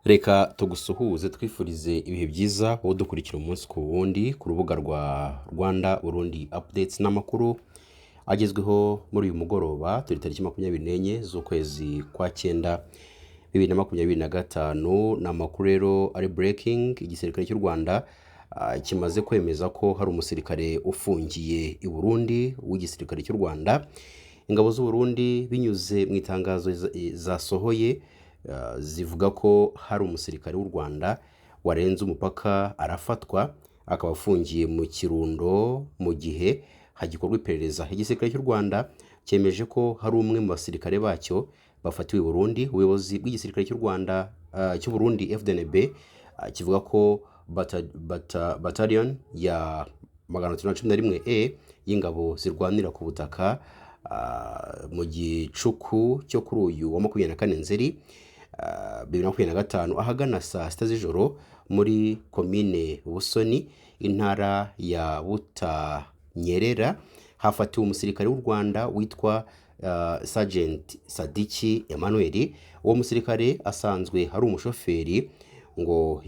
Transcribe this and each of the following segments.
Reka tugusuhuze twifurize ibihe byiza wowe dukurikira umunsi ku wundi ku rubuga rwa Rwanda Burundi updates n'amakuru agezweho muri uyu mugoroba turi tariki 24 z'ukwezi kwa cyenda 2025. N'amakuru rero ari breaking. Igisirikare cy'u Rwanda kimaze kwemeza ko hari umusirikare ufungiye i Burundi w'igisirikare cy'u Rwanda. Ingabo z'u Burundi binyuze mu itangazo zasohoye zivuga ko hari umusirikare w'u Rwanda warenze umupaka arafatwa akaba afungiye mu Kirundo mu gihe hagikorwa iperereza. Igisirikare cy'u Rwanda cyemeje ko hari umwe mu basirikare bacyo bafatiwe i Burundi. Ubuyobozi bw'igisirikare cy'u Rwanda cy'u Burundi FDNB kivuga ko battalion ya 111E y'ingabo zirwanira ku butaka mu gicuku cyo kuri uyu wa 24 Nzeri 2025 ahagana saa sita z'ijoro muri komine Busoni intara ya Butanyerera hafatiwe umusirikare w'u Rwanda witwa Sergeant Sadiki Emmanuel. Uwo musirikare asanzwe hari umushoferi ngo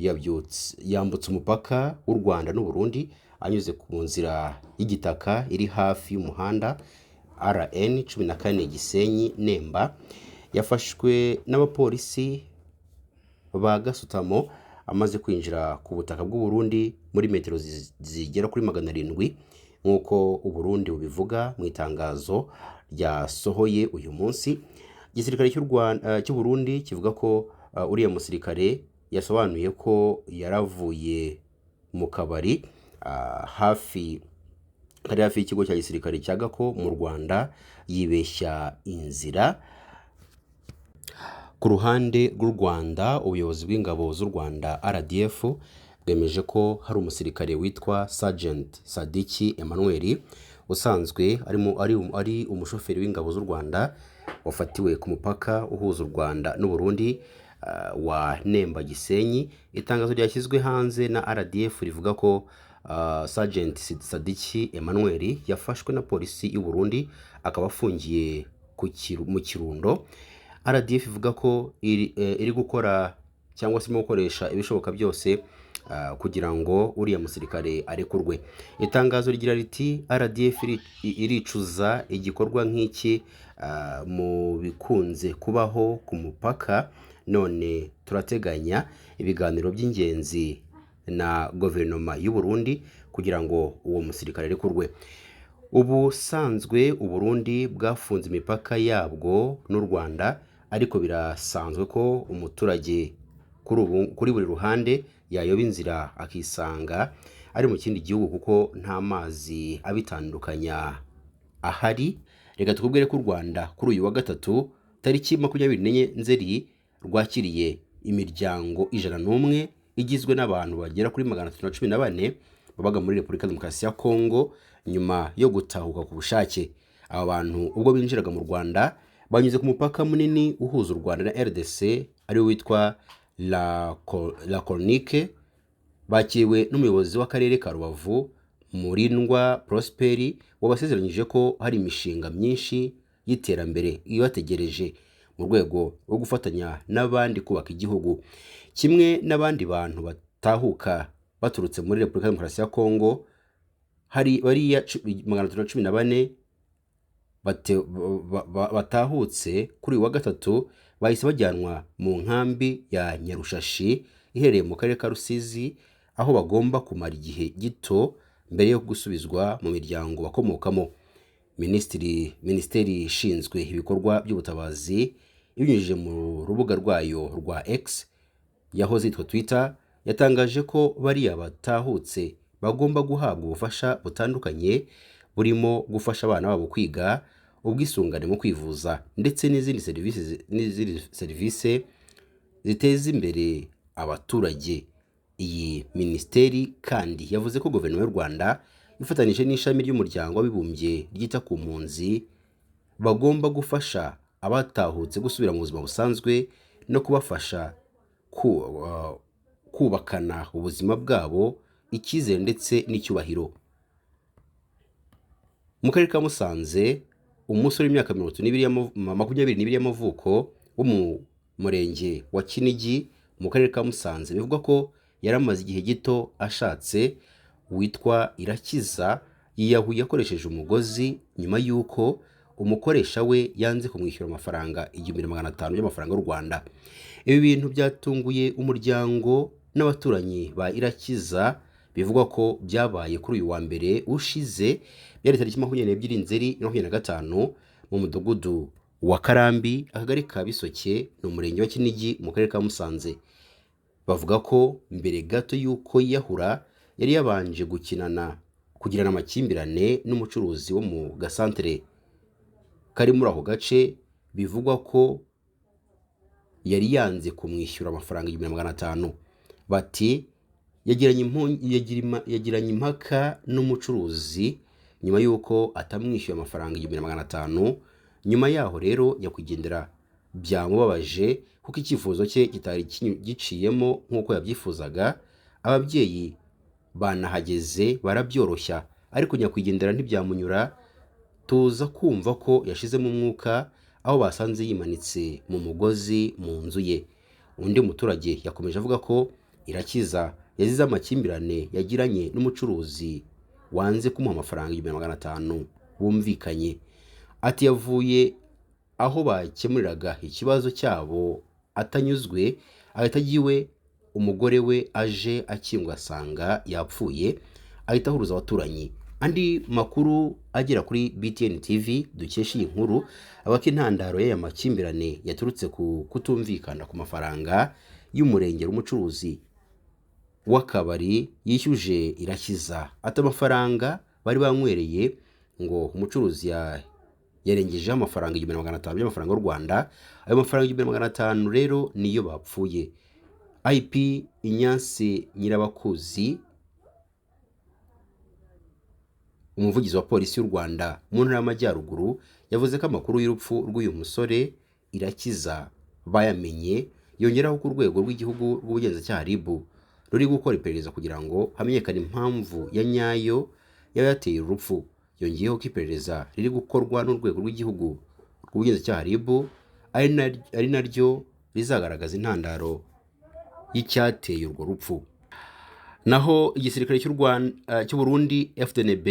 yambutse umupaka w'u Rwanda n'u Burundi anyuze ku nzira y'igitaka iri hafi y'umuhanda RN 14 Gisenyi Nemba. Yafashwe n'abapolisi ba Gasutamo amaze kwinjira ku butaka bw'u Burundi muri metero zigera kuri 700 nk'uko u Burundi bubivuga mu itangazo ryasohoye uyu munsi. Igisirikare cy'u Burundi kivuga ko uriya musirikare yasobanuye ko yaravuye mu kabari hafi y'ikigo cya gisirikare cya Gako mu Rwanda yibeshya inzira. Ku ruhande rw'u Rwanda ubuyobozi bw'ingabo z'u Rwanda RDF bwemeje ko hari umusirikare witwa Sergeant Sadiki Emmanuel usanzwe ari umushoferi w'ingabo z'u Rwanda wafatiwe ku mupaka uhuza u Rwanda n'u Burundi wa Nemba Gisenyi. Itangazo ryashyizwe hanze na RDF rivuga ko Sergeant Sadiki Emmanuel yafashwe na polisi y'u Burundi akaba afungiye mu Kirundo. RDF ivuga ko iri gukora cyangwa se gukoresha ibishoboka byose kugira ngo uriya musirikare arekurwe. Itangazo rigira riti RDF iricuza igikorwa nk'iki mu bikunze kubaho ku mupaka, none turateganya ibiganiro by'ingenzi na guverinoma y'u Burundi kugira ngo uwo musirikare arekurwe. Ubusanzwe u Burundi bwafunze imipaka yabwo n'u Rwanda, ariko birasanzwe ko umuturage kuri buri ruhande yayoba inzira akisanga ari mu kindi gihugu kuko nta mazi abitandukanya ahari. Reka tukubwire ko u Rwanda kuri uyu wa gatatu tariki 24 Nzeri rwakiriye imiryango 101 igizwe n'abantu bagera kuri 314 babaga muri Repubulika Demokarasi ya Kongo nyuma yo gutahuka ku bushake. Aba bantu ubwo binjiraga mu Rwanda banyuze ku mupaka munini uhuza u Rwanda na RDC ari witwa La Cornique. Bakiriwe n'umuyobozi w'akarere ka Rubavu Murindwa Prosperi wabasezeranyije ko hari imishinga myinshi y'iterambere ibategereje mu rwego rwo gufatanya n'abandi kubaka igihugu. Kimwe n'abandi bantu batahuka baturutse muri Repubulika Demokarasi ya Kongo, hari bariya 114 batahutse kuri uyu wa gatatu bahise bajyanwa mu nkambi ya Nyarushashi iherereye mu karere ka Rusizi, aho bagomba kumara igihe gito mbere yo gusubizwa mu miryango bakomokamo. Minisiteri ishinzwe ibikorwa by'ubutabazi ibinyujije mu rubuga rwayo rwa X yahoze yitwa Twitter yatangaje ko bariya batahutse bagomba guhabwa ubufasha butandukanye burimo gufasha abana babo kwiga, ubwisungane mu kwivuza ndetse n'izindi serivisi ziteza imbere abaturage. Iyi minisiteri kandi yavuze ko guverinoma y'u Rwanda ifatanyije n'ishami ry'umuryango w'abibumbye ryita ku mpunzi bagomba gufasha abatahutse gusubira mu buzima busanzwe no kubafasha kubakana ubuzima bwabo, icyizere ndetse n'icyubahiro. Mu karere ka Musanze umusore w'imyaka 22 y'amavuko wo mu murenge wa Kinigi mu karere ka Musanze bivugwa ko yari amaze igihe gito ashatse witwa Irakiza yiyahuye akoresheje umugozi nyuma y'uko umukoresha we yanze kumwishyura amafaranga 1,500 y'amafaranga y'u Rwanda. Ibi bintu byatunguye umuryango n'abaturanyi ba Irakiza, bivugwa ko byabaye kuri uyu wa mbere ushize, byari tariki 22 Nzeri 2025 mu mudugudu wa Karambi, akagari ka Bisoke, no murenge wa Kinigi mu karere ka Musanze. Bavuga ko mbere gato y'uko yahura yari yabanje kugirana amakimbirane n'umucuruzi wo mu gasantere kari muri ako gace, bivugwa ko yari yanze kumwishyura amafaranga 1,500. Bati yagiranye impaka n'umucuruzi nyuma y'uko atamwishyuye amafaranga 1,500. Nyuma yaho rero nyakwigendera byamubabaje kuko icyifuzo cye kitari giciyemo nk'uko yabyifuzaga. Ababyeyi banahageze barabyoroshya, ariko nyakwigendera ntibyamunyura. Tuza kumva ko yashizemo umwuka aho basanze yimanitse mu mugozi mu nzu ye. Undi muturage yakomeje avuga ko Irakiza yazize amakimbirane yagiranye n'umucuruzi wanze kumuha amafaranga 1,500 bumvikanye. Ati yavuye aho bakemuriraga ikibazo cyabo atanyuzwe, ahita agiwe. Umugore we aje akingwa asanga yapfuye, ahita ahuruza abaturanyi. Andi makuru agera kuri BTN TV dukesha iyi nkuru, abaka intandaro y'aya makimbirane yaturutse ku kutumvikana ku mafaranga y'umurengera umucuruzi w'akabari yishyuje Irakiza. Ati amafaranga bari banywereye ngo umucuruzi yarengejeho amafaranga 1,500 y'amafaranga y'u Rwanda. Ayo mafaranga 1,500 rero niyo bapfuye. IP Inyansi Nyirabakuzi, umuvugizi wa polisi y'u Rwanda mu ntara y'Amajyaruguru, yavuze ko amakuru y'urupfu rw'uyu musore Irakiza bayamenye, yongeraho ko urwego rw'igihugu rw'ubugenzacyaha RIB ruri gukora iperereza kugira ngo hamenyekane impamvu ya nyayo yateye urupfu. Yongeyeho ko iperereza riri gukorwa n'urwego rw'igihugu rw'ubugenzacyaha RIB ari naryo rizagaragaza intandaro y'icyateye urwo rupfu. Naho igisirikare cy'u Burundi FDNB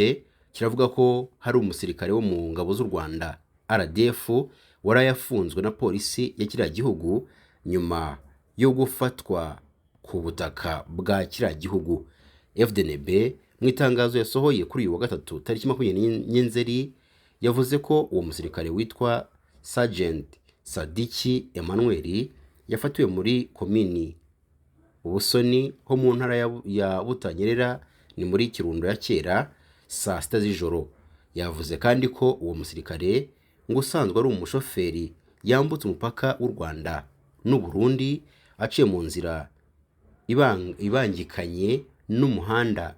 kiravuga ko hari umusirikare wo mu ngabo z'u Rwanda RDF warayafunzwe na polisi ya kiriya gihugu nyuma yo gufatwa ku butaka bwa kiriya gihugu. FDNB mu itangazo yasohoye kuri uyu wa gatatu tariki 20 Nzeri yavuze ko uwo musirikare witwa Sergeant Sadiki Emmanuel yafatiwe muri komini Ubusoni ho mu ntara ya Butanyerera, ni muri Kirundo ya kera, saa 6 z'ijoro. Yavuze kandi ko uwo musirikare ngo usanzwe ari umushoferi yambutse umupaka w'u Rwanda n'u Burundi aciye mu nzira ibangikanye n'umuhanda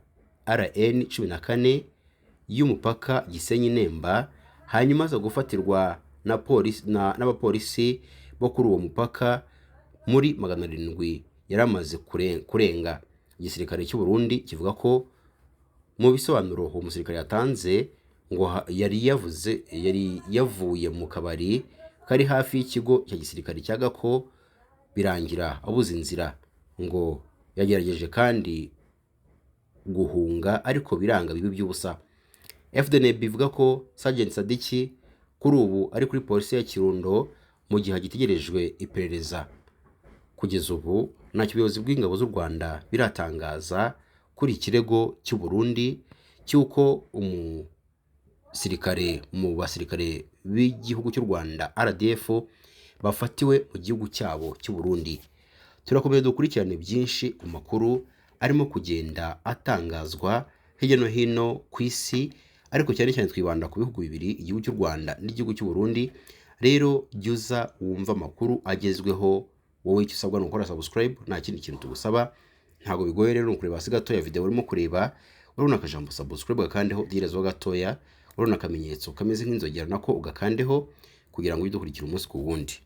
RN 14 y'umupaka Gisenyi Nemba, hanyuma aza gufatirwa n'abapolisi bo kuri uwo mupaka muri 700 yaramaze kurenga. Igisirikare cy'u Burundi kivuga ko mu bisobanuro uwo musirikare yatanze ngo yari yavuye mu kabari kari hafi y'ikigo cya gisirikare cya Gako, birangira abuze inzira. Ngo yagerageje kandi guhunga ariko biranga bibi by'ubusa. FDNB bivuga ko Sergeant Sadiki kuri ubu ari kuri polisi ya Kirundo mu gihe gitegerejwe iperereza. Kugeza ubu ntacyo ubuyobozi bw'ingabo z'u Rwanda biratangaza kuri ikirego cy'u Burundi cy'uko umusirikare mu basirikare b'igihugu cy'u Rwanda RDF bafatiwe mu gihugu cyabo cy'u Burundi. Turakomeza dukurikirane byinshi ku makuru arimo kugenda atangazwa hirya no hino ku isi, ariko cyane cyane twibanda ku bihugu bibiri, igihugu cy'u Rwanda n'igihugu cy'u Burundi. Rero jyuza wumva amakuru agezweho, wowe icyo usabwa ni ukora subscribe, nta kindi kintu tugusaba, ntago bigoye. Rero nukureba hasi gatoya video urimo kureba, urabona akajambo subscribe gakandeho, direzo gatoya, urabona akamenyetso kameze nk'inzogera nako ugakandeho kugira ngo udukurikire umunsi ku wundi.